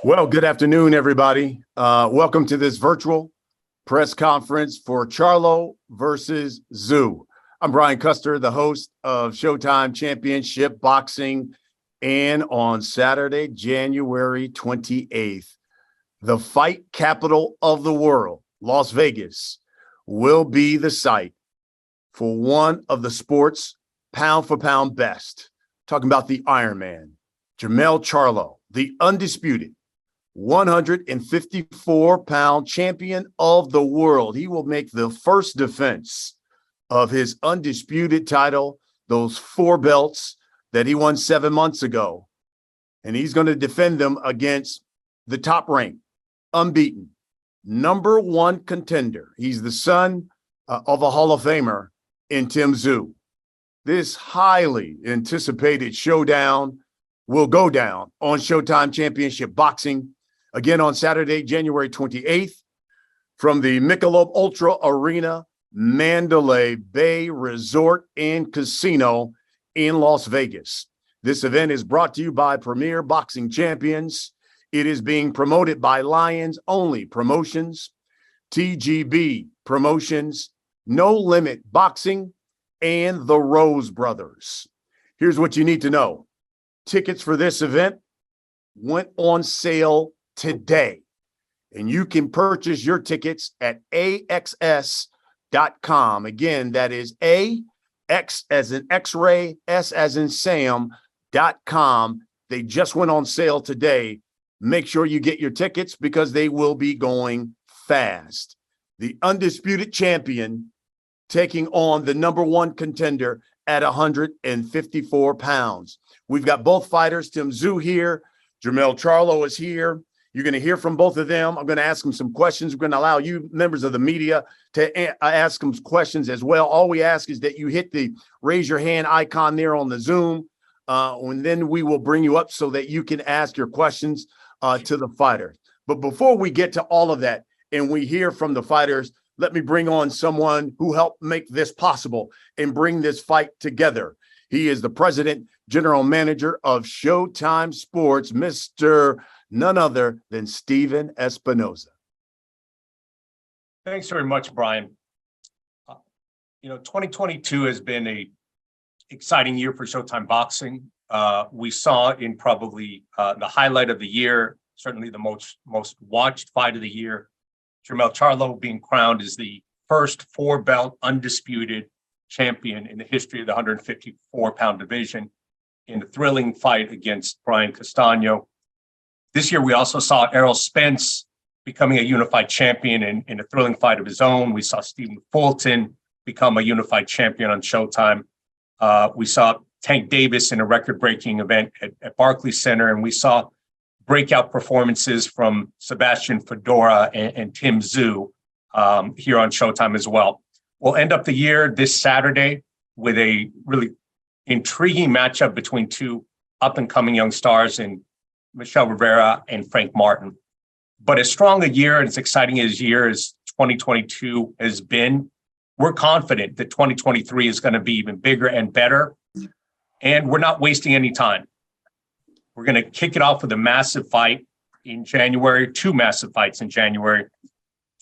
Well, good afternoon, everybody. Welcome to this virtual press conference for Charlo versus Tszyu. I'm Brian Custer, the host of Showtime Championship Boxing. And on Saturday, January 28th, the fight capital of the world, Las Vegas, will be the site for one of the sport's pound-for-pound best. Talking about the Iron Man, Jermell Charlo, the undisputed 154-pound champion of the world. He will make the first defense of his undisputed title, those 4 belts that he won 7 months ago. And he's going to defend them against the top ranked, unbeaten, number 1 contender. He's the son of a Hall of Famer in Tim Tszyu. This highly anticipated showdown will go down on Showtime Championship Boxing again on Saturday, January 28th from the Michelob ULTRA Arena, Mandalay Bay Resort and Casino in Las Vegas. This event is brought to you by Premier Boxing Champions. It is being promoted by Lions Only Promotions, TGB Promotions, No Limit Boxing, and the Rose Brothers. Here's what you need to know. Tickets for this event went on sale today, and you can purchase your tickets at AXS.com. Again, that is AX as in X-ray, S as in Sam.com. They just went on sale today. Make sure you get your tickets because they will be going fast. The undisputed champion taking on the number 1 contender at 154 pounds. We've got both fighters, Tim Tszyu here, Jermell Charlo is here. You're going to hear from both of them. I'm going to ask them some questions. We're going to allow you, members of the media, to ask them questions as well. All we ask is that you hit the raise your hand icon there on the Zoom, and then we will bring you up so that you can ask your questions to the fighter. But before we get to all of that and we hear from the fighters, let me bring on someone who helped make this possible and bring this fight together. He is the president, general manager of Showtime Sports, Mr. none other than Steven Espinoza. Thanks very much, Brian. 2022 has been a exciting year for Showtime Boxing. We saw in probably the highlight of the year, certainly the most watched fight of the year, Jermell Charlo being crowned as the first 4-belt undisputed champion in the history of the 154-pound division in a thrilling fight against Brian Castano. This year, we also saw Errol Spence becoming a unified champion in a thrilling fight of his own. We saw Stephen Fulton become a unified champion on Showtime. We saw Tank Davis in a record-breaking event at Barclays Center, and we saw breakout performances from Sebastian Fedora and Tim Tszyu here on Showtime as well. We'll end up the year this Saturday with a really intriguing matchup between 2 up-and-coming young stars in Michel Rivera and Frank Martin. But as strong a year and as exciting as year as 2022 has been, we're confident that 2023 is going to be even bigger and better. And we're not wasting any time. We're going to kick it off with a massive fight in January, 2 massive fights in January.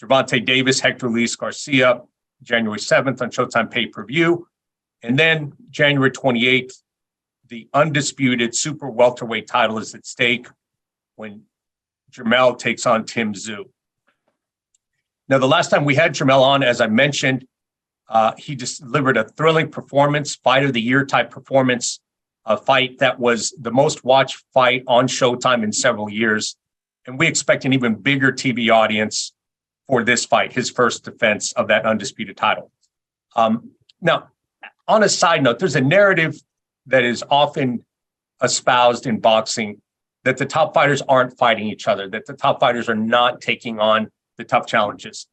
Gervonta Davis, Hector Luis Garcia, January 7th on Showtime pay-per-view. And then January 28th, the undisputed super welterweight title is at stake when Jermell takes on Tim Tszyu. Now, the last time we had Jermell on, as I mentioned, he just delivered a thrilling performance, fight of the year type performance, a fight that was the most watched fight on Showtime in several years. And we expect an even bigger TV audience for this fight, his first defense of that undisputed title. Now, on a side note, there's a narrative that is often espoused in boxing that the top fighters aren't fighting each other, that the top fighters are not taking on the tough challenges.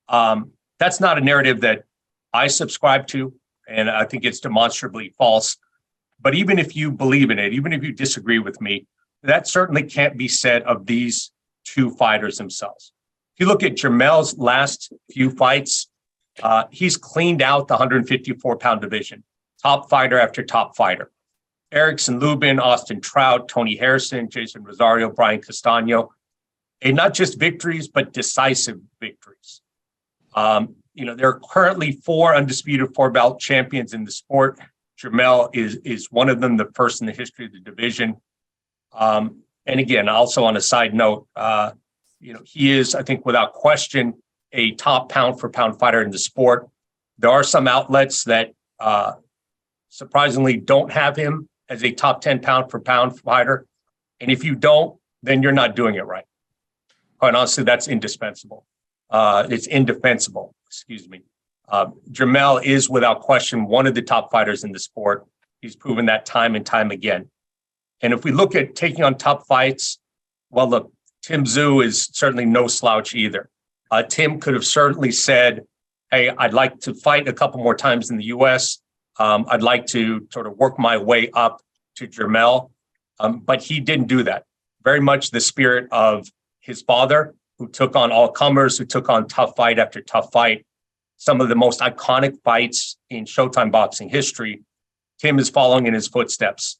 That's not a narrative that I subscribe to, and I think it's demonstrably false. But even if you believe in it, even if you disagree with me, that certainly can't be said of these 2 fighters themselves. If you look at Jermell's last few fights, he's cleaned out the 154-pound division, top fighter after top fighter. Erickson Lubin, Austin Trout, Tony Harrison, Jason Rosario, Brian Castano, and not just victories, but decisive victories. There are currently 4 undisputed 4-belt champions in the sport. Jermell is one of them, the first in the history of the division. And again, also on a side note, he is, I think, without question, a top pound-for-pound fighter in the sport. There are some outlets that surprisingly don't have him as a top 10 pound-for-pound fighter. And if you don't, then you're not doing it right. Quite honestly, that's indispensable. It's indefensible, excuse me. Jermell is without question one of the top fighters in the sport. He's proven that time and time again. And if we look at taking on tough fights, well, look, Tim Tszyu is certainly no slouch either. Tim could have certainly said, hey, I'd like to fight a couple more times in the US. I'd like to sort of work my way up to Jermell. But he didn't do that. Very much the spirit of his father, who took on all comers, who took on tough fight after tough fight. Some of the most iconic fights in Showtime boxing history. Tim is following in his footsteps.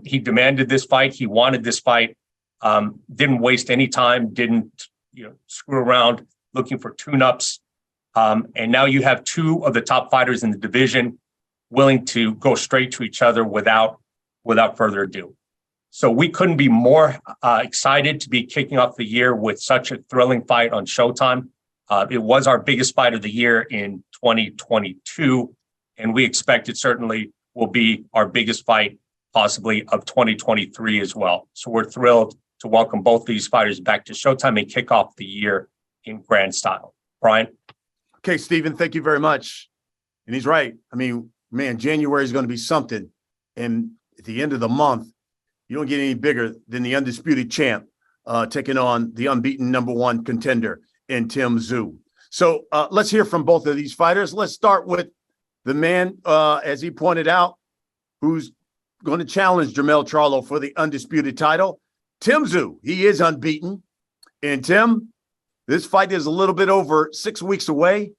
He demanded this fight. He wanted this fight. Didn't waste any time. Didn't screw around looking for tune-ups. And now you have 2 of the top fighters in the division willing to go straight to each other without further ado. So we couldn't be more excited to be kicking off the year with such a thrilling fight on Showtime. It was our biggest fight of the year in 2022, and we expect it certainly will be our biggest fight possibly of 2023 as well. So we're thrilled to welcome both these fighters back to Showtime and kick off the year in grand style. Brian? Okay, Stephen, thank you very much. And he's right. I mean, man, January is going to be something. And at the end of the month, you don't get any bigger than the undisputed champ taking on the unbeaten #1 contender in Tim Tszyu. So let's hear from both of these fighters. Let's start with the man, as he pointed out, who's going to challenge Jermell Charlo for the undisputed title, Tim Tszyu. He is unbeaten. And Tim, this fight is a little bit over 6 weeks away.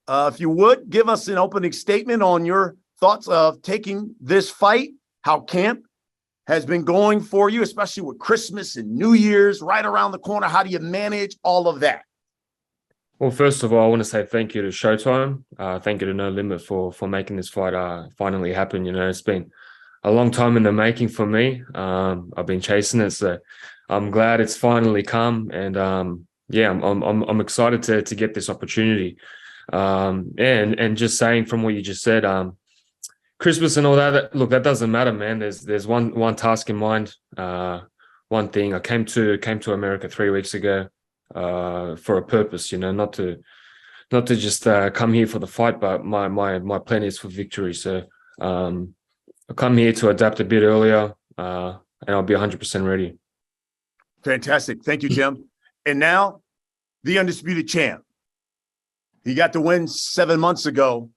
If you would, give us an opening statement on your thoughts of taking this fight, how camp has been going for you, especially with Christmas and New Year's right around the corner. How do you manage all of that? Well, first of all, I want to say thank you to Showtime. Thank you to No Limit for making this fight finally happen. It's been a long time in the making for me. I've been chasing it, so I'm glad it's finally come. And I'm excited to get this opportunity. And just saying from what you just said, Christmas and all that. Look, that doesn't matter, man. There's one task in mind. One thing. I came to America 3 weeks ago for a purpose. Not to just come here for the fight, but my plan is for victory. So I come here to adapt a bit earlier, and I'll be 100% ready. Fantastic. Thank you, Tim. And now, the undisputed champ. He got the win 7 months ago.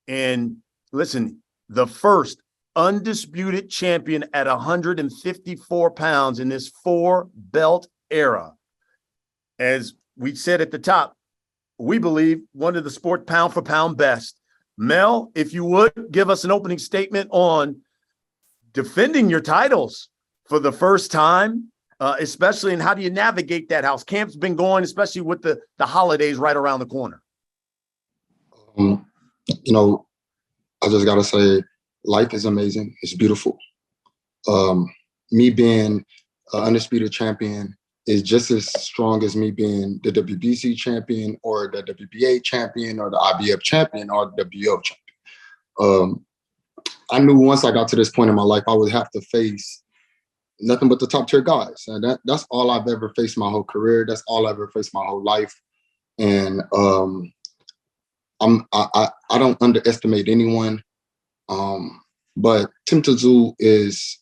And listen, the first undisputed champion at 154 pounds in this 4-belt era. As we said at the top, we believe one of the sport pound for pound best. Mel, if you would, give us an opening statement on defending your titles for the first time, especially, and how do you navigate that? How's camp's been going, especially with the holidays right around the corner? I just got to say, life is amazing. It's beautiful. Me being an undisputed champion is just as strong as me being the WBC champion or the WBA champion or the IBF champion or the WBO champion. I knew once I got to this point in my life, I would have to face nothing but the top tier guys. And that's all I've ever faced my whole career. That's all I've ever faced my whole life. And I don't underestimate anyone. But Tim Tszyu is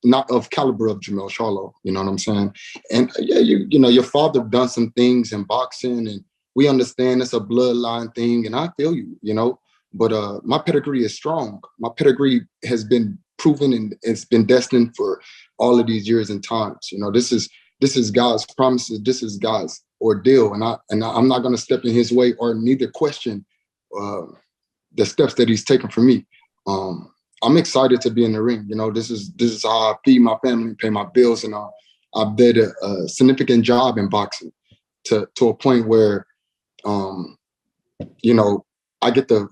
not of caliber of Jermell Charlo, you know what I'm saying? And yeah, your father done some things in boxing, and we understand it's a bloodline thing, and I feel you, but my pedigree is strong. My pedigree has been proven, and it's been destined for all of these years and times. This is God's promises. This is God's ordeal, and I'm not going to step in His way or neither question the steps that He's taken for me. I'm excited to be in the ring. You know, this is how I feed my family, pay my bills, and I did a significant job in boxing to a point where, you know, I get to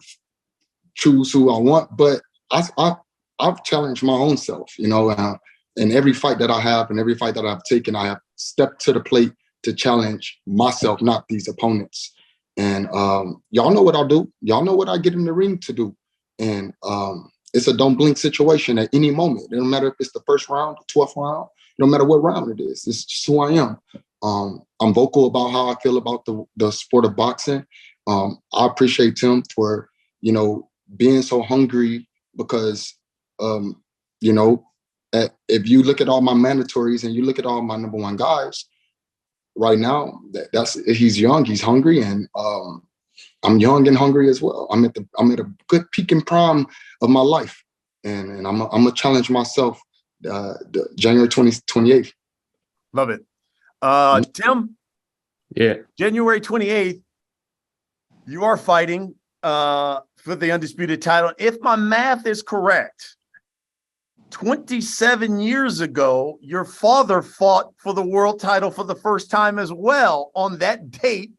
choose who I want, but I've challenged my own self, you know, in every fight that I have and every fight that I've taken, I have stepped to the plate to challenge myself, not these opponents. And y'all know what I'll do. Y'all know what I get in the ring to do. And it's a don't blink situation at any moment. It don't matter if it's the first round, the 12th round, no matter what round it is. It's just who I am. I'm vocal about how I feel about the sport of boxing. I appreciate Tim for, you know, being so hungry because, you know, if you look at all my mandatories and you look at all my #1 guys right now, he's young, he's hungry, and I'm young and hungry as well. I'm at a good peak and prime of my life, and I'm gonna challenge myself the January 28th. Love it. Tim? Yeah. January 28th, you are fighting for the undisputed title. If my math is correct, 27 years ago, your father fought for the world title for the first time as well on that date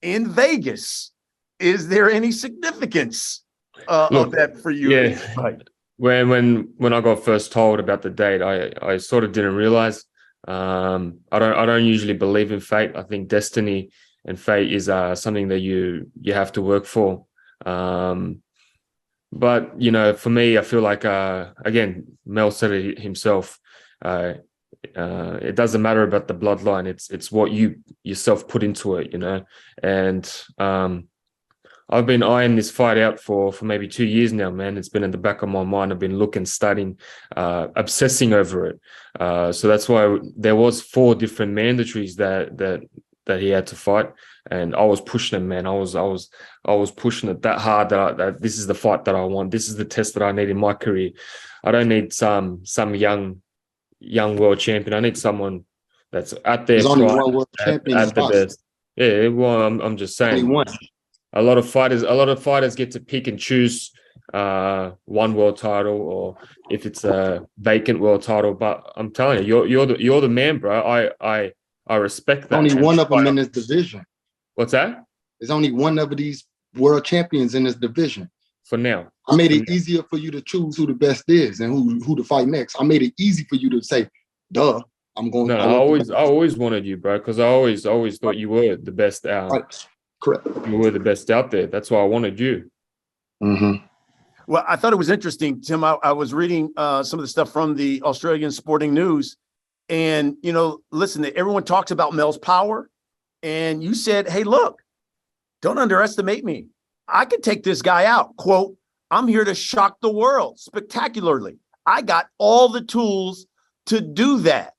in Vegas. Is there any significance of that for you? Yeah. When I got first told about the date, I sort of didn't realize. I don't usually believe in fate. I think destiny and fate is something that you have to work for. But, you know, for me, I feel like, again, Mel said it himself, it doesn't matter about the bloodline. It's what you yourself put into it, you know. And I've been eyeing this fight out for maybe 2 years now, man. It's been in the back of my mind. I've been looking, studying, obsessing over it. So that's why there was 4 different mandatories that he had to fight, and I was pushing him, man. I was pushing it that hard that this is the fight that I want. This is the test that I need in my career. I don't need some young world champion. I need someone that's at their There's only prime, one world champion at the best. Yeah, well, I'm just saying. A lot of fighters get to pick and choose one world title, or if it's a vacant world title. But I'm telling you, you're the man, bro. I respect that. Only one of them in this division. What's that? There's only one of these world champions in this division. For now. I made it easier for you to choose who the best is and who to fight next. I made it easy for you to say, duh, I'm going. No, I always wanted you, bro, because I always thought you were the best out. Right. Correct. You were the best out there. That's why I wanted you. Mm-hmm. Well, I thought it was interesting, Tim. I was reading some of the stuff from the Australian Sporting News, and, you know, listen, everyone talks about Mel's power, and you said, hey, look, don't underestimate me. I can take this guy out. Quote, I'm here to shock the world spectacularly. I got all the tools to do that.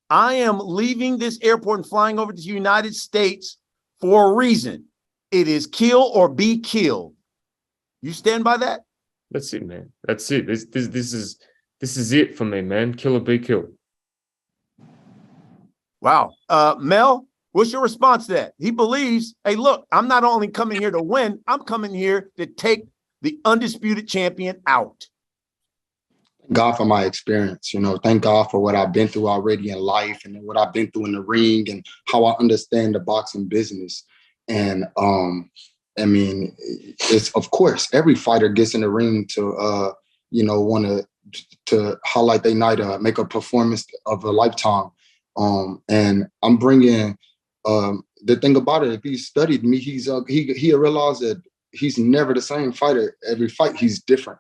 I am leaving this airport and flying over to the United States for a reason. It is kill or be killed. You stand by that? That's it, man. That's it. This is it for me, man. Kill or be killed. Wow. Mel, what's your response to that? He believes, hey, look, I'm not only coming here to win, I'm coming here to take the undisputed champion out. Thank God for my experience, you know, thank God for what I've been through already in life and what I've been through in the ring and how I understand the boxing business. And I mean, it's, of course, every fighter gets in the ring to, you know, want to highlight their night, make a performance of a lifetime. And I'm bringing, the thing about it, if he studied me, he'll realize that he's never the same fighter. Every fight, he's different.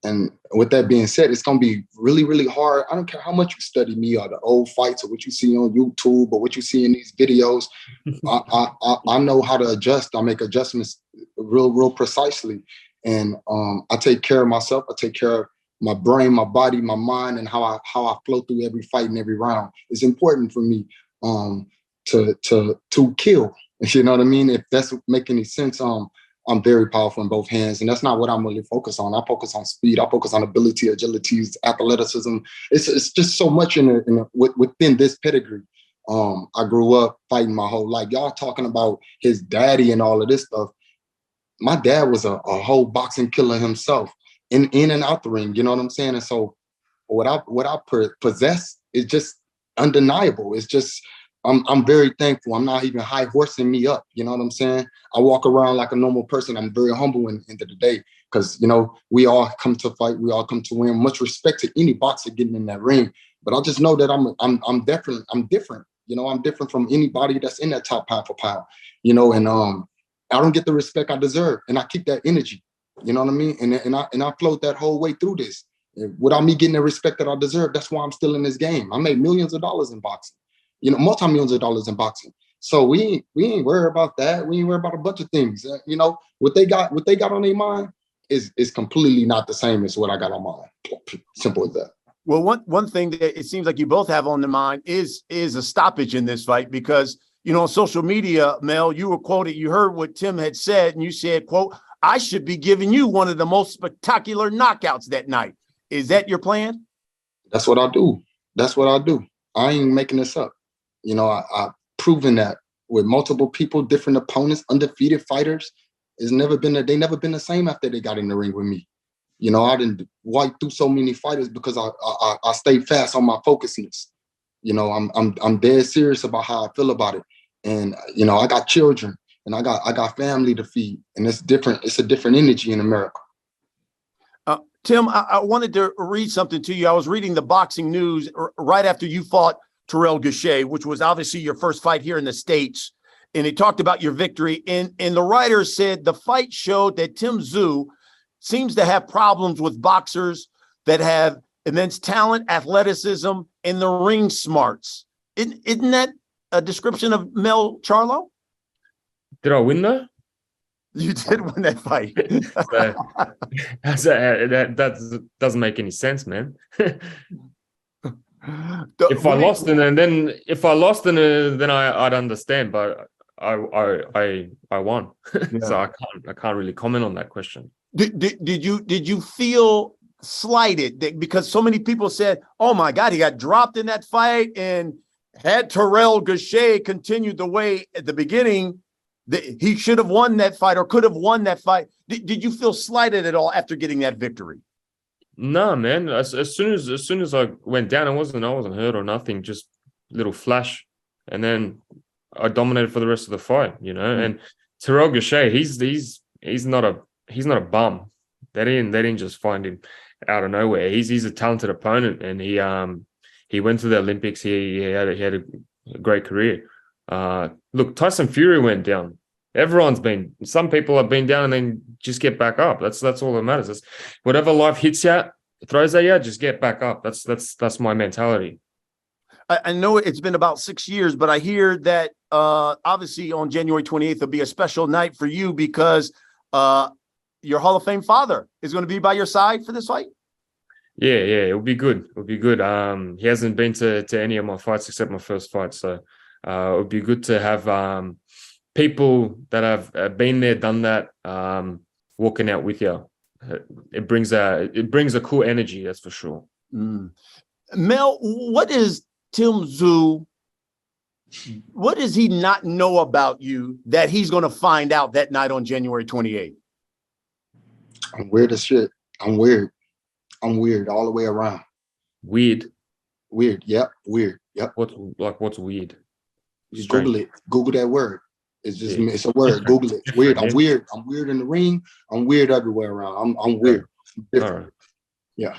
And with that being said, it's going to be really, really hard. I don't care how much you study me or the old fights or what you see on YouTube or what you see in these videos. I know how to adjust. I make adjustments real precisely. And I take care of myself. I take care of my brain, my body, my mind, and how I flow through every fight and every round. It's important for me to kill. You know what I mean? If that's make any sense, I'm very powerful in both hands, and that's not what I'm really focused on. I focus on speed. I focus on ability, agility, athleticism. It's just so much within this pedigree. I grew up fighting my whole life. Y'all talking about his daddy and all of this stuff. My dad was a whole boxing killer himself. in and out the ring. You know what I'm saying? And so what I possess is just undeniable. It's just I'm very thankful. I'm not even high horsing me up. You know what I'm saying? I walk around like a normal person. I'm very humble in the end of the day, because, you know, we all come to fight. We all come to win. Much respect to any boxer getting in that ring. But I just know that I'm different. I'm different. You know, I'm different from anybody that's in that top pound for pound. You know, and I don't get the respect I deserve, and I keep that energy. You know what I mean? And I float that whole way through this. Without me getting the respect that I deserve, that's why I'm still in this game. I made millions of dollars in boxing. You know, multi-millions of dollars in boxing. So we ain't worried about that. We ain't worried about a bunch of things. You know, what they got on their mind is completely not the same as what I got on mine. Simple as that. Well, one thing that it seems like you both have on the mind is a stoppage in this fight, because, you know, on social media, Mel, you were quoted, you heard what Tim had said, and you said, quote, "I should be giving you one of the most spectacular knockouts that night." Is that your plan? That's what I do. That's what I do. I ain't making this up. You know, I've proven that with multiple people, different opponents, undefeated fighters. They never been the same after they got in the ring with me. You know, I didn't wipe through so many fighters because I stayed fast on my focusness. You know, I'm dead serious about how I feel about it. And, you know, I got children and I got family to feed, and it's different. It's a different energy in America. Tim, I wanted to read something to you. I was reading the Boxing News right after you fought Terrell Gausha, which was obviously your first fight here in the States. And it talked about your victory. And the writer said the fight showed that Tim Tszyu seems to have problems with boxers that have immense talent, athleticism, and the ring smarts. Isn't that a description of Jermell Charlo? Did I win though? You did win that fight. That doesn't make any sense, man. If I lost, then I'd understand, but I won. Yeah. So I can't really comment on that question. Did you feel slighted because so many people said, "Oh my God, he got dropped in that fight," and had Terrell Gausha continued the way at the beginning, he should have won that fight or could have won that fight. Did you feel slighted at all after getting that victory? No, man. As soon as I went down, I wasn't hurt or nothing. Just little flash, and then I dominated for the rest of the fight. You know, and Terrell Gausha, he's not a bum. They didn't just find him out of nowhere. He's a talented opponent, and he went to the Olympics. He had a great career. Look, Tyson Fury went down. Some people have been down and then just get back up. That's all that matters. It's whatever life hits you, throws at you, just get back up. That's my mentality. I know it's been about 6 years, but I hear that obviously on January 28th will be a special night for you because your Hall of Fame father is going to be by your side for this fight. Yeah, it'll be good. He hasn't been to any of my fights except my first fight, so it would be good to have people that have been there, done that, walking out with you. It brings a cool energy, that's for sure. Mel, what is Tim Tszyu? What does he not know about you that he's going to find out that night on January 28th? I'm weird as shit. I'm weird all the way around. Weird. Yep. Weird. Yep. What's weird? You Google it. Google that word. It's a word. Google it. Weird. I'm weird. I'm weird in the ring. I'm weird everywhere around. I'm weird. I'm all right. Yeah.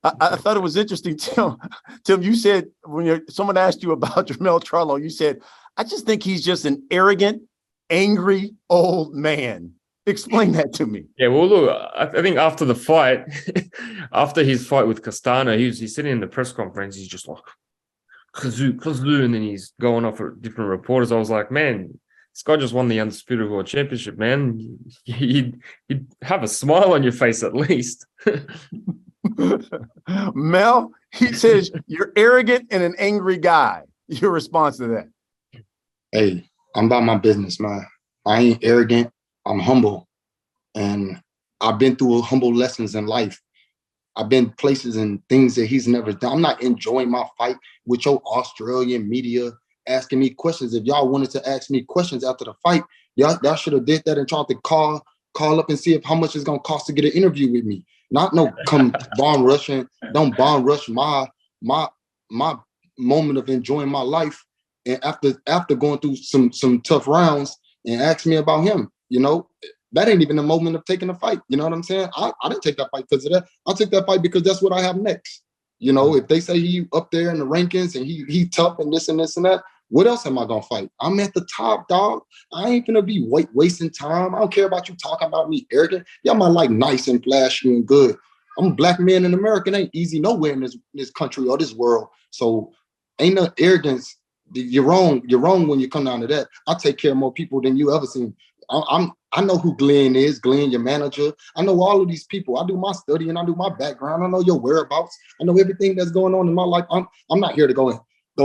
I thought it was interesting, Tim. Tim, you said when someone asked you about Jermell Charlo, you said, "I just think he's just an arrogant, angry old man." Explain that to me. Yeah, well, look, I think after the fight, after his fight with Castano, he's sitting in the press conference. He's just like, Tszyu, and then he's going off at different reporters. I was like, man, this guy just won the Undisputed World Championship, man. You'd have a smile on your face at least. Mel, he says you're arrogant and an angry guy. Your response to that? Hey, I'm about my business, man. I ain't arrogant. I'm humble. And I've been through humble lessons in life. I've been places and things that he's never done. I'm not enjoying my fight with your Australian media asking me questions. If y'all wanted to ask me questions after the fight, y'all should have did that and tried to call up and see how much it's going to cost to get an interview with me. Not no come bomb rushing. Don't bomb rush my moment of enjoying my life. And after going through some tough rounds and ask me about him, you know, that ain't even the moment of taking a fight. You know what I'm saying? I didn't take that fight because of that. I took that fight because that's what I have next. You know, if they say he up there in the rankings and he tough and this and this and that, what else am I gonna fight? I'm at the top, dog. I ain't gonna be wasting time. I don't care about you talking about me arrogant. Y'all might like nice and flashy and good. I'm a black man in America. It ain't easy nowhere in this country or this world. So ain't no arrogance. You're wrong. You're wrong when you come down to that. I take care of more people than you ever seen. I know who Glenn is. Glenn, your manager. I know all of these people. I do my study and I do my background. I know your whereabouts. I know everything that's going on in my life. I'm not here to go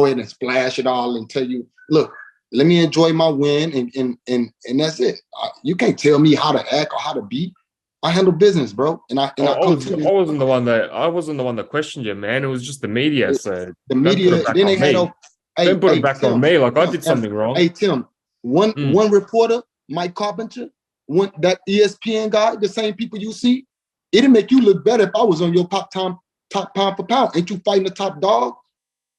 ahead and splash it all and tell you, look, let me enjoy my win and that's it. You can't tell me how to act or how to be. I handle business, bro. I wasn't the one that questioned you, man. It was just the media. So the media. Then they had don't put it back on me. Like I did something wrong. Hey Tim, one reporter, Mike Carpenter, that ESPN guy, the same people you see, it'd make you look better if I was on your top pound for pound. Ain't you fighting the top dog?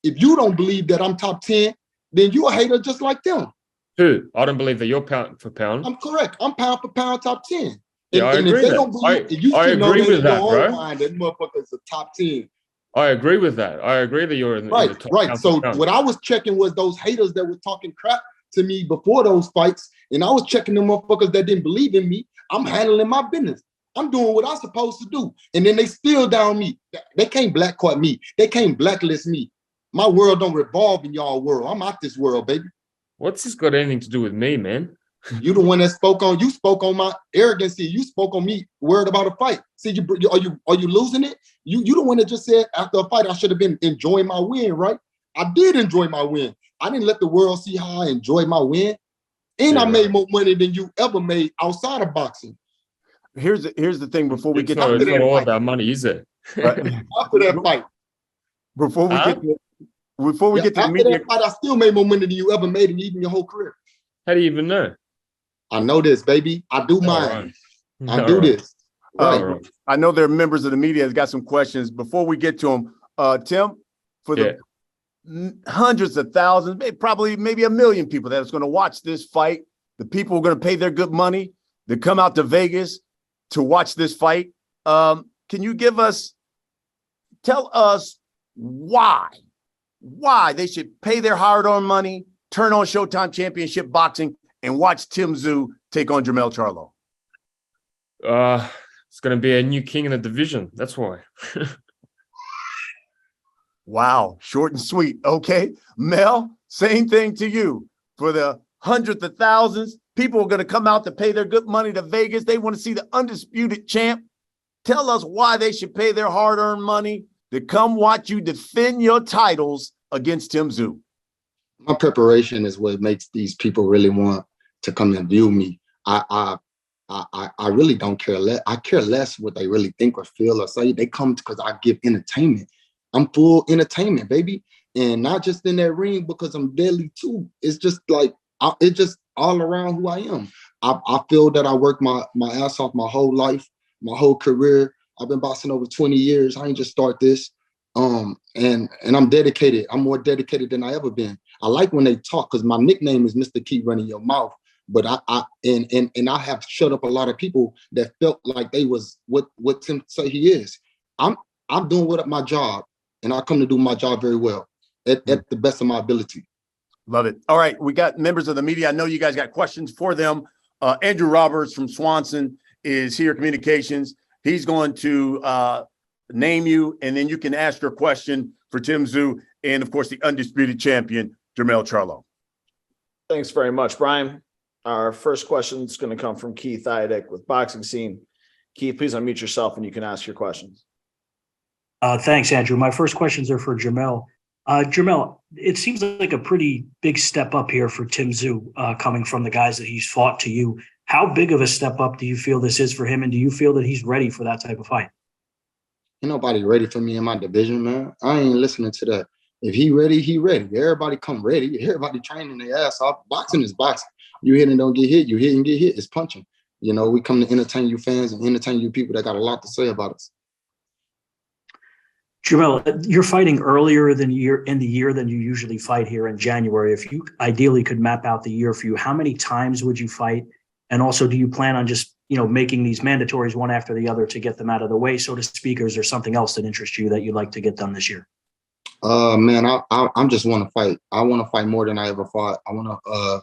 If you don't believe that I'm top 10, then you a hater just like them. Who? I don't believe that you're pound for pound. I'm correct. I'm pound for pound top 10. Yeah, I agree with that. I agree with that, bro. That motherfucker's a top 10. I agree with that. I agree that you're in the top. Right. So what I was checking was those haters that were talking crap to me before those fights, and I was checking them motherfuckers that didn't believe in me. I'm handling my business. I'm doing what I'm supposed to do, and then they still down me. They can't blackcard me. They can't blacklist me. My world don't revolve in y'all world. I'm out this world, baby. What's this got anything to do with me, man? You the one that spoke on my arrogancy. You spoke on me worried about a fight. See, are you losing it? You the one that just said after a fight, I should have been enjoying my win, right? I did enjoy my win. I didn't let the world see how I enjoyed my win. And I made more money than you ever made outside of boxing. Here's the thing before we get to it's not all about money, is it? Right. After that fight. Before we get to the media, that fight, I still made more money than you ever made in even your whole career. How do you even know? I know this, baby. I do mine. I do this. Right. I know there are members of the media that's got some questions. Before we get to them, Tim, for the hundreds of thousands, maybe 1 million people that's going to watch this fight, the people who are going to pay their good money to come out to Vegas to watch this fight. Can you tell us why they should pay their hard-earned money, turn on Showtime Championship Boxing, and watch Tim Tszyu take on Jermell Charlo? It's going to be a new king in the division. That's why. Wow. Short and sweet. Okay. Mel, same thing to you. For the hundreds of thousands, people are going to come out to pay their good money to Vegas. They want to see the undisputed champ. Tell us why they should pay their hard-earned money to come watch you defend your titles against Tim Tszyu. My preparation is what makes these people really want to come and view me. I really don't care less. I care less what they really think or feel or say. They come because I give entertainment. I'm full entertainment, baby. And not just in that ring because I'm deadly too. It's just like, it's just all around who I am. I feel that I worked my ass off my whole life, my whole career. I've been boxing over 20 years. I ain't just start this. And I'm dedicated. I'm more dedicated than I ever been. I like when they talk because my nickname is Mr. Keep Running Your Mouth. But I have shut up a lot of people that felt like they was what Tim say he is. I'm doing my job, and I come to do my job very well at the best of my ability. Love it. All right, we got members of the media. I know you guys got questions for them. Andrew Roberts from Swanson is here, communications. He's going to name you, and then you can ask your question for Tim Tszyu and, of course, the undisputed champion, Jermell Charlo. Thanks very much, Brian. Our first question is going to come from Keith Idick with Boxing Scene. Keith, please unmute yourself and you can ask your questions. Thanks, Andrew. My first questions are for Jermell. Jermell, it seems like a pretty big step up here for Tim Tszyu coming from the guys that he's fought to you. How big of a step up do you feel this is for him? And do you feel that he's ready for that type of fight? Ain't nobody ready for me in my division, man. I ain't listening to that. If he ready, he ready. Everybody come ready. Everybody training their ass off. Boxing is boxing. You hit and don't get hit. You hit and get hit. It's punching. You know, we come to entertain you fans and entertain you people that got a lot to say about us. Jermell, you're fighting earlier than in the year than you usually fight here in January. If you ideally could map out the year for you, how many times would you fight? And also, do you plan on just, making these mandatories one after the other to get them out of the way, so to speak, or is there something else that interests you that you'd like to get done this year? Man, I'm just want to fight. I want to fight more than I ever fought. I want to,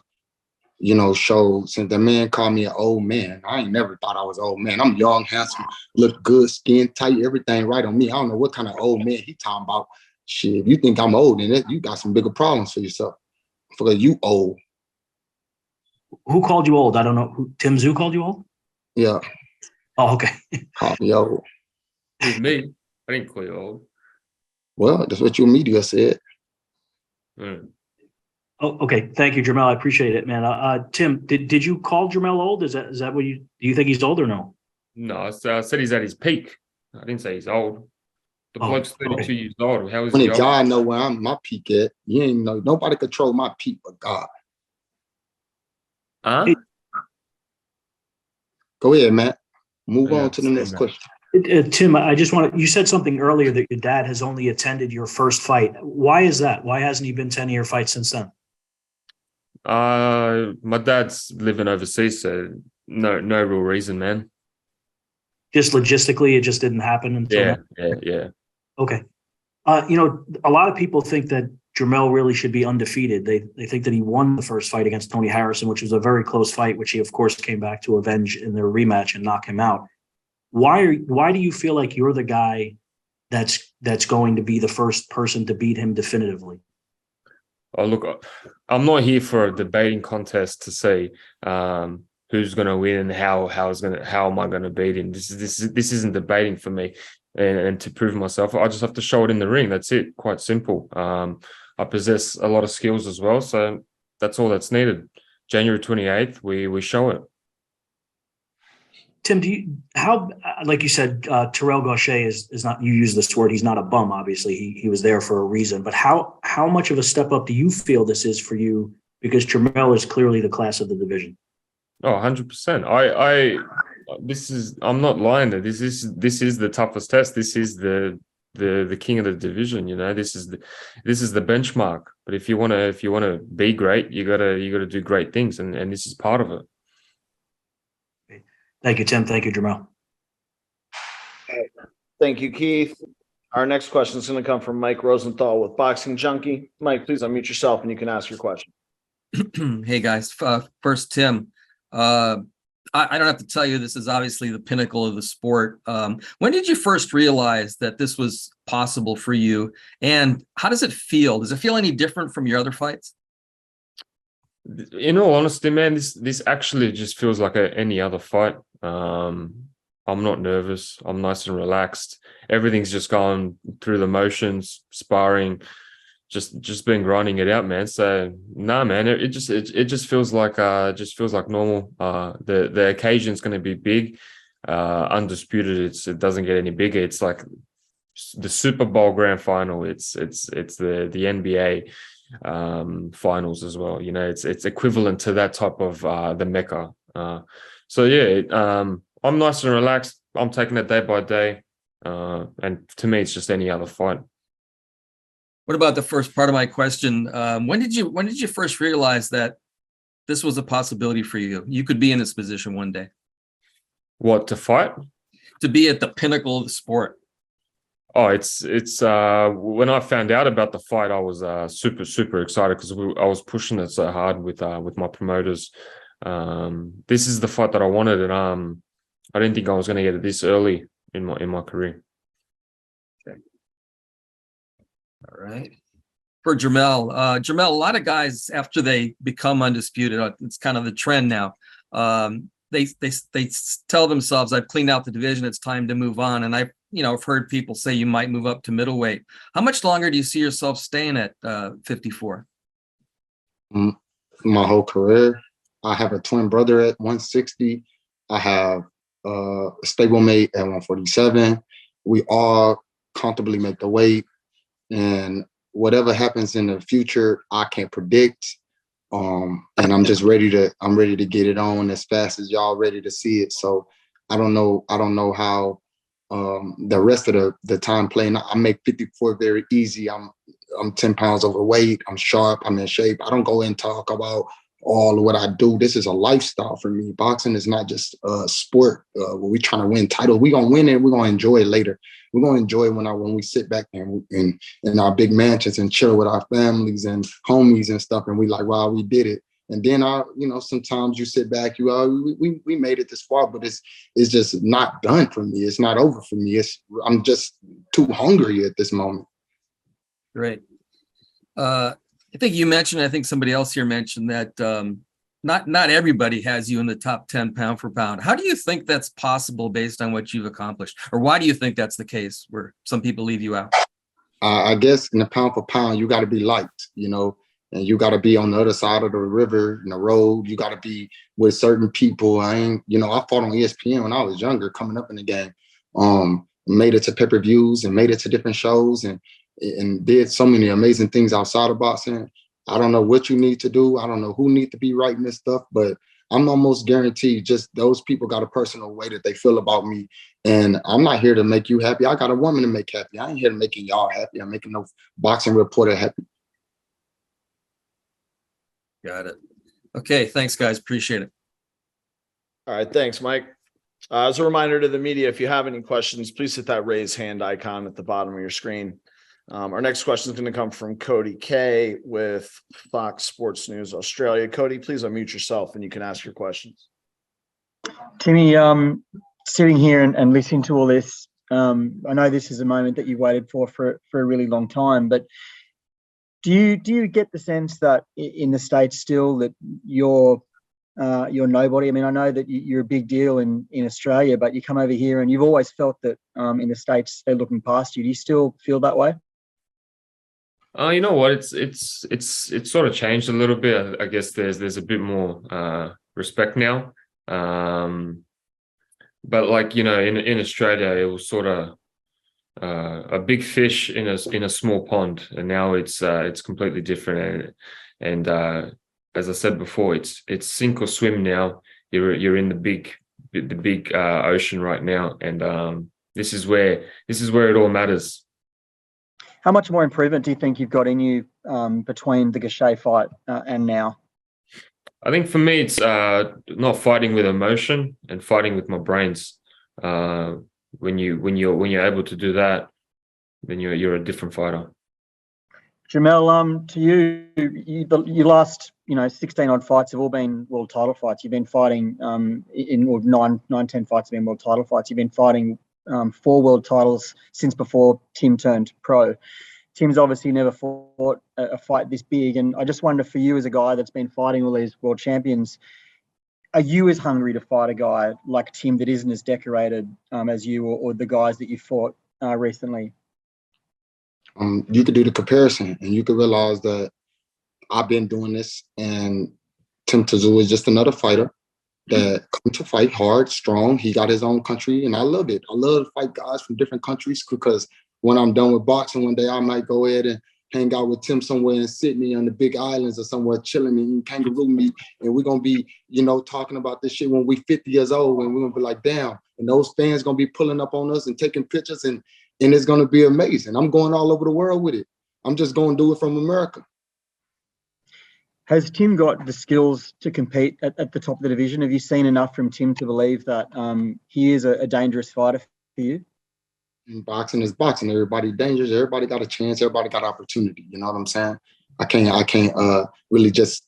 show, since the man called me an old man. I ain't never thought I was old man. I'm young, handsome, look good, skin tight, everything right on me. I don't know what kind of old man he talking about. Shit, if you think I'm old, then you got some bigger problems for yourself. For you old. Who called you old? I don't know. Tim Tszyu called you old? Yeah. Oh, okay. Called me old. With me, I didn't call you old. Well, that's what your media said. Mm. Oh, okay. Thank you, Jermell. I appreciate it, man. Tim, did you call Jermell old? Is that what do you think he's old or no? No, I said he's at his peak. I didn't say he's old. The bloke's 32 okay. years old. How is Only he old? God know where my peak at. You ain't know. Nobody control my peak but God. Huh? Go ahead, Matt. Move Yeah, on to the next Matt. question. Tim, I just you said something earlier that your dad has only attended your first fight. Why is that? Why hasn't he been to any of your fights since then? My dad's living overseas, so no real reason, man. Just logistically, it just didn't happen until now? Yeah. Okay. A lot of people think that Jermell really should be undefeated. They think that he won the first fight against Tony Harrison, which was a very close fight, which he, of course, came back to avenge in their rematch and knock him out. Why do you feel like you're the guy that's going to be the first person to beat him definitively? Oh, look, I'm not here for a debating contest to say who's going to win and how am I going to beat him. This isn't debating for me, and to prove myself, I just have to show it in the ring. That's it. Quite simple. I possess a lot of skills as well, so that's all that's needed. January 28th, we show it. Tim, like you said, Terrell Gausha is not, you use this word, he's not a bum, obviously. He was there for a reason. But how much of a step up do you feel this is for you? Because Jermell is clearly the class of the division. Oh, 100%. I'm not lying there. This is the toughest test. This is the king of the division. This is the benchmark. But if you wanna be great, you gotta do great things, and this is part of it. Thank you, Tim. Thank you, Jermell. Thank you, Keith. Our next question is going to come from Mike Rosenthal with Boxing Junkie. Mike, please unmute yourself and you can ask your question. Hey guys, first Tim, I don't have to tell you, this is obviously the pinnacle of the sport. When did you first realize that this was possible for you, and how does it feel? Does it feel any different from your other fights? In all honesty, man, this actually just feels like any other fight. I'm not nervous. I'm nice and relaxed. Everything's just going through the motions, sparring, just been grinding it out, man. So nah, man, it just feels like normal. The occasion's going to be big. Undisputed, it doesn't get any bigger. It's like the Super Bowl grand final. It's the NBA finals as well. It's equivalent to that type of the Mecca. So yeah, I'm nice and relaxed. I'm taking it day by day, and to me, it's just any other fight. What about the first part of my question? When did you first realize that this was a possibility for you? You could be in this position one day. What, to fight? To be at the pinnacle of the sport. Oh, it's when I found out about the fight, I was super excited because I was pushing it so hard with my promoters. This is the fight that I wanted, and I didn't think I was going to get it this early in my career. Okay. All right. For Jermell, a lot of guys, after they become undisputed, it's kind of the trend now. They tell themselves, "I've cleaned out the division. It's time to move on." And I've heard people say you might move up to middleweight. How much longer do you see yourself staying at 54? My whole career. I have a twin brother at 160. I have a stablemate at 147. We all comfortably make the weight, and whatever happens in the future, I can't predict. And I'm just ready to get it on as fast as y'all ready to see it. So I don't know how the rest of the time playing, I make 54 very easy. I'm 10 pounds overweight. I'm sharp. I'm in shape. I don't go and talk about all of what I do. This is a lifestyle for me. Boxing is not just a sport where we're trying to win titles. We're going to win it. We're going to enjoy it later. We're going to enjoy it when we sit back in our big mansions and chill with our families and homies and stuff. And we like, wow, we did it. And then sometimes you sit back, we made it this far, but it's just not done for me. It's not over for me. I'm just too hungry at this moment. Great. I think you mentioned, I think somebody else here mentioned that not everybody has you in the top 10 pound for pound. How do you think that's possible based on what you've accomplished? Or why do you think that's the case where some people leave you out? I guess in the pound for pound, you got to be liked, and you got to be on the other side of the river, in the road. You got to be with certain people. I fought on ESPN when I was younger, coming up in the game. Made it to pay-per-views and made it to different shows and did so many amazing things outside of boxing. I don't know what you need to do. I don't know who need to be writing this stuff, but I'm almost guaranteed just those people got a personal way that they feel about me. And I'm not here to make you happy. I got a woman to make happy. I ain't here to making y'all happy. I'm making no boxing reporter happy. Got it. Okay. Thanks, guys. Appreciate it. All right. Thanks, Mike. As a reminder to the media, if you have any questions, please hit that raise hand icon at the bottom of your screen. Our next question is going to come from Cody K with Fox Sports News Australia. Cody, please unmute yourself and you can ask your questions. Timmy, sitting here and listening to all this, I know this is a moment that you waited for a really long time, but do you get the sense that in the States still that you're nobody? I mean, I know that you're a big deal in Australia, but you come over here and you've always felt that in the States they're looking past you. Do you still feel that way? You know what? It's sort of changed a little bit. I guess there's a bit more respect now. But like, in Australia, it was sort of a big fish in a small pond, and now it's completely different. And as I said before, it's sink or swim now. You're in the big ocean right now, and this is where it all matters. How much more improvement do you think you've got in you between the Gachet fight and now? I think for me, it's not fighting with emotion and fighting with my brains. When you're able to do that, then you're a different fighter. Jermell, to you last 16 odd fights have all been world title fights. You've been fighting in 10 fights have been world title fights. You've been fighting 4 world titles since before Tim turned pro. Tim's obviously never fought a fight this big, and I just wonder, for you as a guy that's been fighting all these world champions, are you as hungry to fight a guy like Tim that isn't as decorated as you or the guys that you fought recently? You could do the comparison and you could realize that I've been doing this, and Tim Tszyu is just another fighter that come to fight hard, strong. He got his own country, and I love it. I love to fight guys from different countries, because when I'm done with boxing one day, I might go ahead and hang out with Tim somewhere in Sydney on the big islands or somewhere chilling and kangaroo meat. And we're going to be, talking about this shit when we 50 years old, and we're going to be like, damn. And those fans going to be pulling up on us and taking pictures, and it's going to be amazing. I'm going all over the world with it. I'm just going to do it from America. Has Tim got the skills to compete at the top of the division? Have you seen enough from Tim to believe that he is a dangerous fighter for you? Boxing is boxing. Everybody dangerous. Everybody got a chance. Everybody got opportunity. You know what I'm saying? I can't really just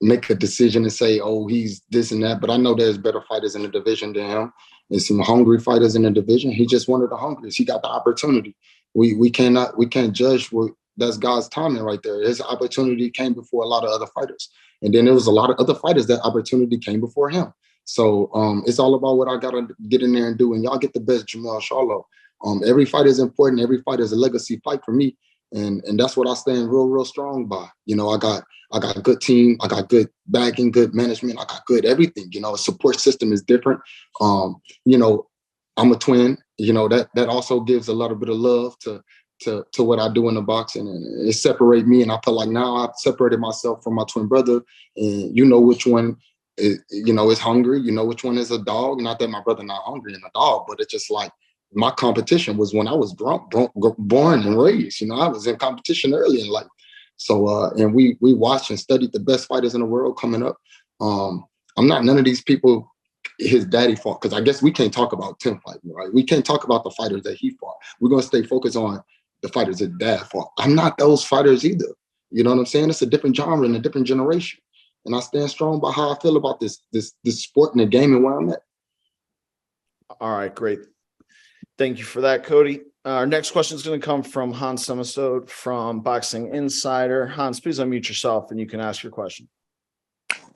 make a decision and say, oh, he's this and that. But I know there's better fighters in the division than him. There's some hungry fighters in the division. He's just one of the hungriest. He got the opportunity. We can't judge what. That's God's timing right there. His opportunity came before a lot of other fighters. And then there was a lot of other fighters that opportunity came before him. So it's all about what I got to get in there and do. And y'all get the best Jermell Charlo. Every fight is important. Every fight is a legacy fight for me. And that's what I stand real strong by. I got a good team. I got good backing, good management. I got good everything. Support system is different. I'm a twin. That also gives a little bit of love to what I do in the boxing, and it separate me. And I feel like now I've separated myself from my twin brother, and which one is hungry, which one is a dog. Not that my brother not hungry and a dog, but it's just like, my competition was when I was born and raised. You know, I was in competition early in life. So, and we watched and studied the best fighters in the world coming up. I'm not none of these people his daddy fought, because I guess we can't talk about Tim fighting, right? We can't talk about the fighters that he fought. We're going to stay focused on the fighters that dad fought. I'm not those fighters either. You know what I'm saying? It's a different genre and a different generation. And I stand strong by how I feel about this sport and the game and where I'm at. All right, great. Thank you for that, Cody. Our next question is going to come from Hans Semestode from Boxing Insider. Hans, please unmute yourself and you can ask your question.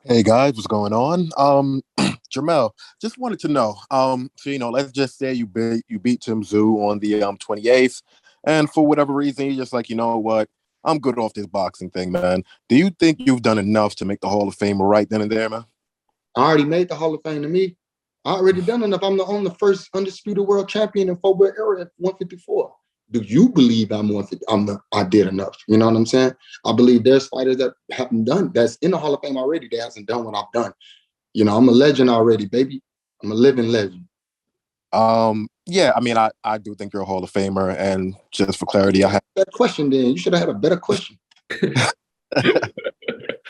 Hey guys, what's going on? Jermell, just wanted to know. So let's just say you beat Tim Tszyu on the 28th, and for whatever reason, you're just like, you know what? I'm good off this boxing thing, man. Do you think you've done enough to make the Hall of Fame right then and there, man? I already made the Hall of Fame to me. I already done enough. I'm the first undisputed world champion in 4-belt era at 154. Do you believe I did enough? You know what I'm saying? I believe there's fighters that haven't done, that's in the Hall of Fame already, that hasn't done what I've done. You know, I'm a legend already, baby. I'm a living legend. Yeah, I mean, I do think you're a Hall of Famer, and just for clarity, I have that question. Then you should have had a better question.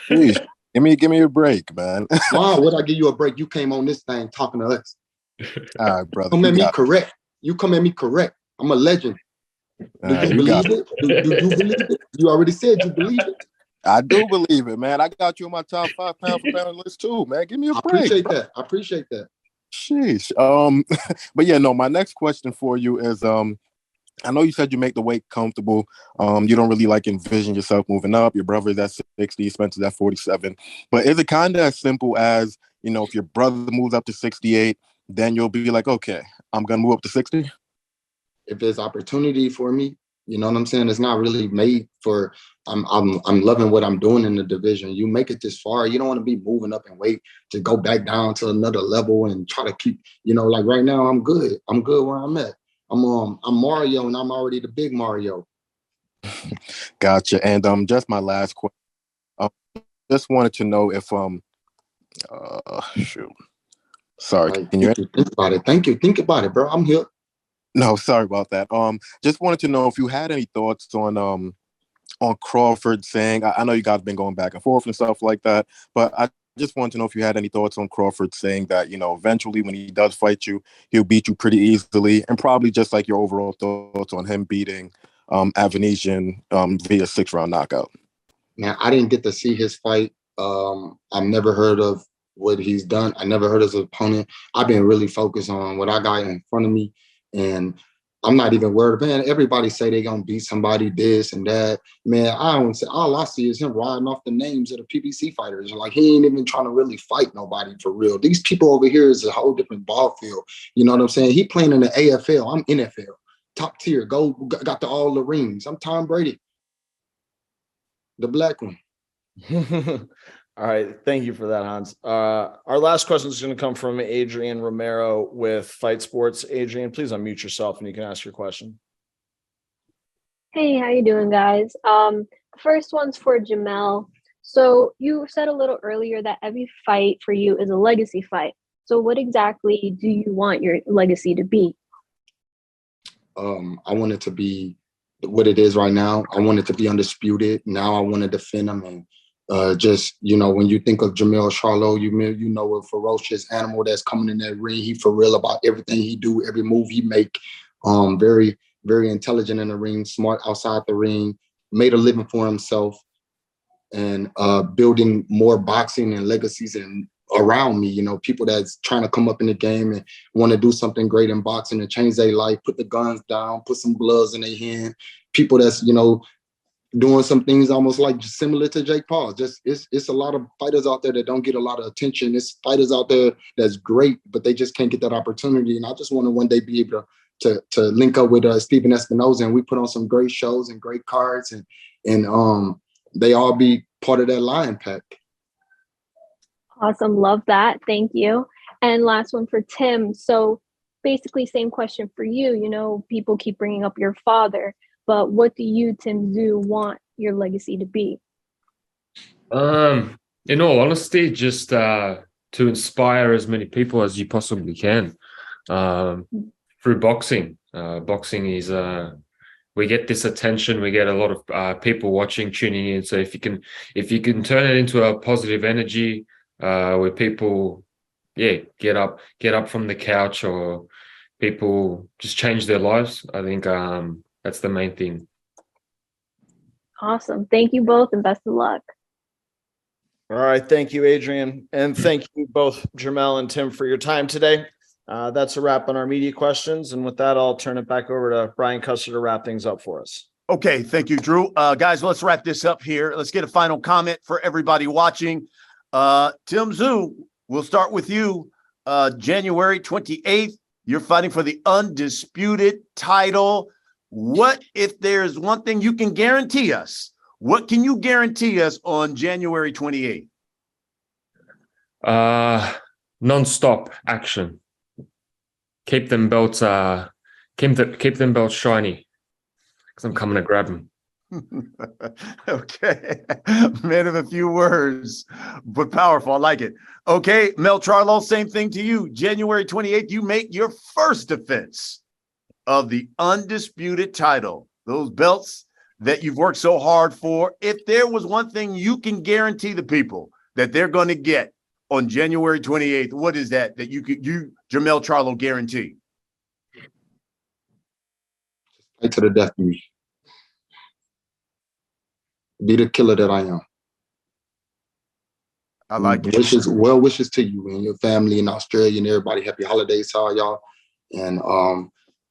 Please, give me a break, man. Why would I give you a break? You came on this thing talking to us. All right, brother. Come at me correct. You come at me correct. I'm a legend. Do you believe it? Do you believe it? You already said you believe it. I do believe it, man. I got you on my top 5 pound for pound list too, man. Give me a break. I appreciate that. Sheesh. But yeah, no, my next question for you is, I know you said you make the weight comfortable. You don't really envision yourself moving up. Your brother's at 60, Spencer's at 47. But is it kind of as simple as, if your brother moves up to 68, then you'll be like, okay, I'm gonna move up to 60? If there's opportunity for me, you know what I'm saying? It's not really made for. I'm loving what I'm doing in the division. You make it this far, you don't want to be moving up in weight to go back down to another level and try to keep. Like right now, I'm good. I'm good where I'm at. I'm Mario, and I'm already the big Mario. Gotcha. And just my last question. Just wanted to know if shoot. Sorry. Right. Can you think about it? Thank you. Think about it, bro. I'm here. No, sorry about that. Just wanted to know if you had any thoughts on Crawford saying, I know you guys have been going back and forth and stuff like that, but I just wanted to know if you had any thoughts on Crawford saying that, eventually when he does fight you, he'll beat you pretty easily, and probably just your overall thoughts on him beating Avanesian via 6-round knockout. Man, I didn't get to see his fight. I've never heard of what he's done. I never heard of his opponent. I've been really focused on what I got in front of me. And I'm not even worried. Man, everybody say they're going to beat somebody, this and that. Man, I don't say, all I see is him riding off the names of the PBC fighters. He ain't even trying to really fight nobody for real. These people over here is a whole different ball field. You know what I'm saying? He playing in the AFL. I'm NFL. Top tier. Got all the rings. I'm Tom Brady. The black one. All right. Thank you for that, Hans. Our last question is going to come from Adrian Romero with Fight Sports. Adrian, please unmute yourself and you can ask your question. Hey, how you doing, guys? First one's for Jermell. So you said a little earlier that every fight for you is a legacy fight. So what exactly do you want your legacy to be? I want it to be what it is right now. I want it to be undisputed. Now I want to defend them. And when you think of Jermell Charlo, you know a ferocious animal that's coming in that ring. He for real about everything he do, every move he make. Very, very intelligent in the ring, smart outside the ring, made a living for himself, and building more boxing and legacies and around me, people that's trying to come up in the game and want to do something great in boxing and change their life, put the guns down, put some gloves in their hand. People that's, doing some things almost similar to Jake Paul. It's a lot of fighters out there that don't get a lot of attention. It's fighters out there that's great, but they just can't get that opportunity. And I just want to one day be able to link up with Stephen Espinoza, and we put on some great shows and great cards, and they all be part of that lion pack. Awesome. Love that. Thank you. And last one for Tim. So basically same question for you. People keep bringing up your father, but what do you, Tim Tszyu, want your legacy to be? In all honesty, just to inspire as many people as you possibly can. through boxing. Boxing is we get this attention, we get a lot of people watching, tuning in. So if you can turn it into a positive energy where people, get up from the couch, or people just change their lives, I think that's the main thing. Awesome. Thank you both and best of luck. All right. Thank you, Adrian. And thank you both, Jermell and Tim, for your time today. That's a wrap on our media questions. And with that, I'll turn it back over to Brian Custer to wrap things up for us. Okay, thank you, Drew. Guys, let's wrap this up here. Let's get a final comment for everybody watching. Tim Tszyu, we'll start with you. January 28th, you're fighting for the undisputed title. What, if there's one thing you can guarantee us, what can you guarantee us on January 28th? Non-stop action. Keep them belts keep them belts shiny, because I'm coming to grab them. Okay, man of a few words, but powerful. I like it. Okay, Mel Charlo, same thing to you. January 28th, you make your first defense of the undisputed title. Those belts that you've worked so hard for. If there was one thing you can guarantee the people that they're going to get on January 28th, what is that you Jermell Charlo, guarantee? Fight to the death of me. Be the killer that I am. I like it. Wishes to you and your family in Australia and everybody. Happy holidays to all y'all. And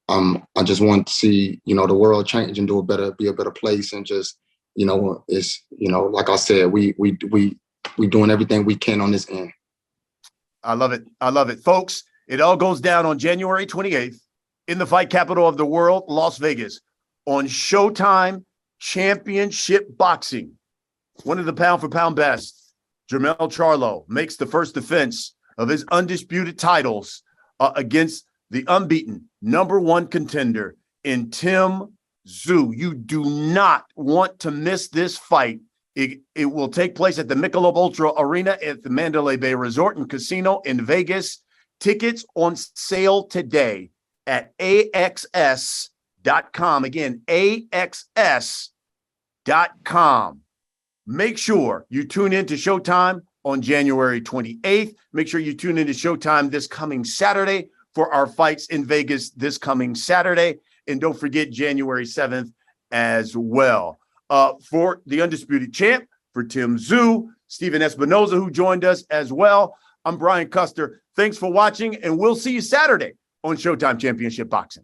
I just want to see, the world change and be a better place. And just, it's, like I said, we doing everything we can on this end. I love it. I love it. Folks, it all goes down on January 28th in the fight capital of the world, Las Vegas, on Showtime Championship Boxing. One of the pound-for-pound best, Jermell Charlo, makes the first defense of his undisputed titles against the unbeaten #1 contender in Tim Tszyu. You do not want to miss this fight. It will take place at the Michelob ULTRA Arena at the Mandalay Bay Resort and Casino in Vegas. Tickets on sale today at AXS.com. Again, AXS.com. Make sure you tune in to Showtime on January 28th. Make sure you tune in to Showtime this coming Saturday for our fights in Vegas this coming Saturday. And don't forget January 7th as well. For the undisputed champ, for Tim Tszyu, Stephen Espinoza, who joined us as well, I'm Brian Custer. Thanks for watching, and we'll see you Saturday on Showtime Championship Boxing.